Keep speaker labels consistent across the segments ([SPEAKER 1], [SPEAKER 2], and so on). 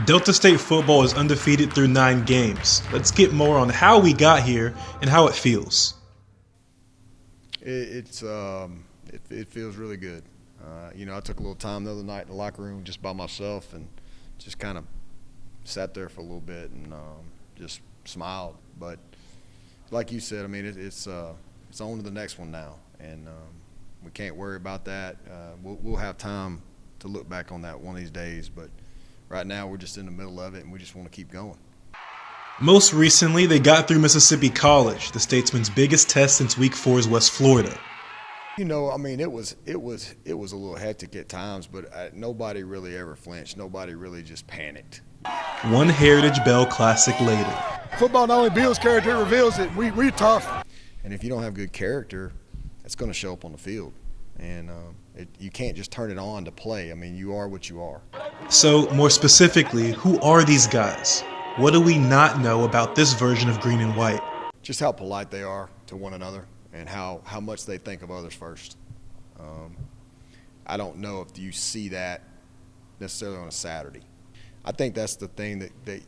[SPEAKER 1] Delta State football is undefeated through 9 games. Let's get more on how we got here and how it feels.
[SPEAKER 2] It feels really good. I took a little time the other night in the locker room just by myself and just kind of sat there for a little bit and just smiled. But like you said, I mean, it's on to the next one now, and we can't worry about that. We'll have time to look back on that one of these days, but right now we're just in the middle of it, and we just want to keep going.
[SPEAKER 1] Most recently, they got through Mississippi College, the Statesman's biggest test since Week 4's West Florida.
[SPEAKER 2] I mean, it was a little hectic at times, but nobody really ever flinched. Nobody really just panicked.
[SPEAKER 1] One Heritage Bell Classic later.
[SPEAKER 3] Football not only builds character, it reveals it. We're tough.
[SPEAKER 2] And if you don't have good character, it's going to show up on the field. And you can't just turn it on to play. I mean, you are what you are.
[SPEAKER 1] So, more specifically, who are these guys? What do we not know about this version of green and white?
[SPEAKER 2] Just how polite they are to one another and how much they think of others first. I don't know if you see that necessarily on a Saturday. I think that's the thing that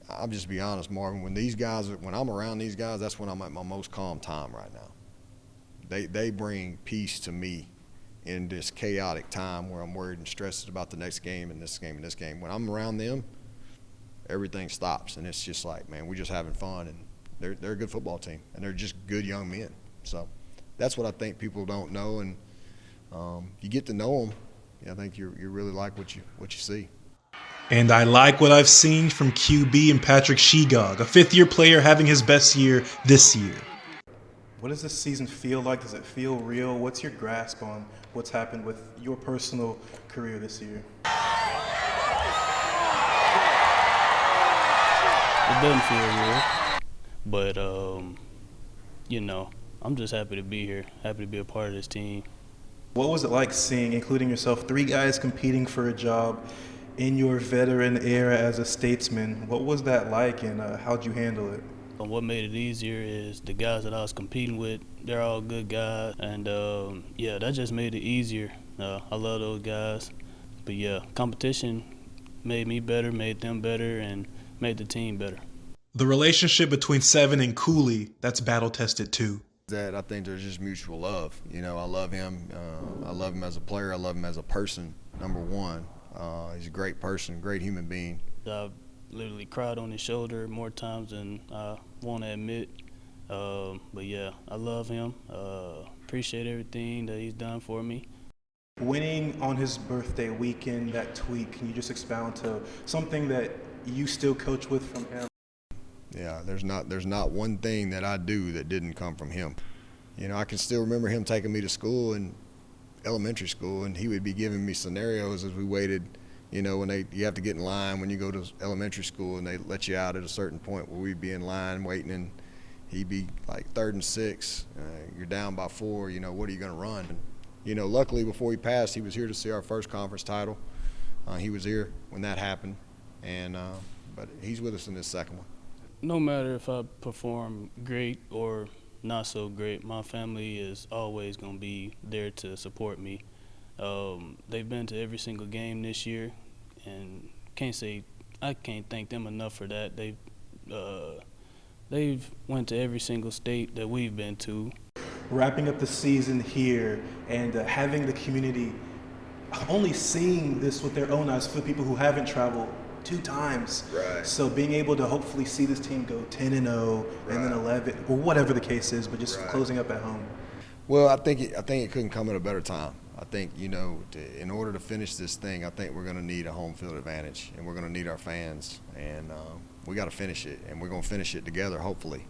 [SPEAKER 2] I'll just be honest, Marvin, when I'm around these guys, that's when I'm at my most calm time right now. They bring peace to me in this chaotic time where I'm worried and stressed about the next game and this game and this game. When I'm around them, everything stops, and it's just like, man, we're just having fun, and they're a good football team, and they're just good young men. So that's what I think people don't know, and you get to know them, I think you really like what you see.
[SPEAKER 1] And I like what I've seen from QB and Patrick Shegog, a fifth-year player having his best year this year. What does this season feel like? Does it feel real? What's your grasp on what's happened with your personal career this year?
[SPEAKER 4] It doesn't feel real, but I'm just happy to be here, happy to be a part of this team.
[SPEAKER 1] What was it like seeing, including yourself, 3 guys competing for a job in your veteran era as a statesman? What was that like, and how'd you handle it?
[SPEAKER 4] What made it easier is the guys that I was competing with, they're all good guys, and that just made it easier. I love those guys, but yeah, competition made me better, made them better, and made the team better.
[SPEAKER 1] The relationship between Seven and Cooley, that's battle-tested too.
[SPEAKER 2] That I think there's just mutual love. I love him. I love him as a player. I love him as a person, number one. He's a great person, great human being.
[SPEAKER 4] I've literally cried on his shoulder more times than I want to admit. But yeah, I love him. Appreciate everything that he's done for me.
[SPEAKER 1] Winning on his birthday weekend, that tweet, can you just expound to something that you still coach with from him?
[SPEAKER 2] Yeah, there's not one thing that I do that didn't come from him. I can still remember him taking me to school in elementary school, and he would be giving me scenarios as we waited. When you have to get in line when you go to elementary school, and they let you out at a certain point where we'd be in line waiting, and he'd be like 3rd and 6. You're down by 4. What are you going to run? And, luckily before he passed, he was here to see our first conference title. He was here when that happened, and but he's with us in this second one.
[SPEAKER 4] No matter if I perform great or not so great, my family is always going to be there to support me. They've been to every single game this year, and I can't thank them enough for that. They've went to every single state that we've been to.
[SPEAKER 1] Wrapping up the season here and having the community only seeing this with their own eyes for people who haven't traveled 2 times.
[SPEAKER 2] Right.
[SPEAKER 1] So being able to hopefully see this team go 10-0 and then 11, or whatever the case is, but just closing up at home.
[SPEAKER 2] Well, I think it couldn't come at a better time. I think, in order to finish this thing, I think we're going to need a home field advantage, and we're going to need our fans, and we got to finish it, and we're going to finish it together, hopefully.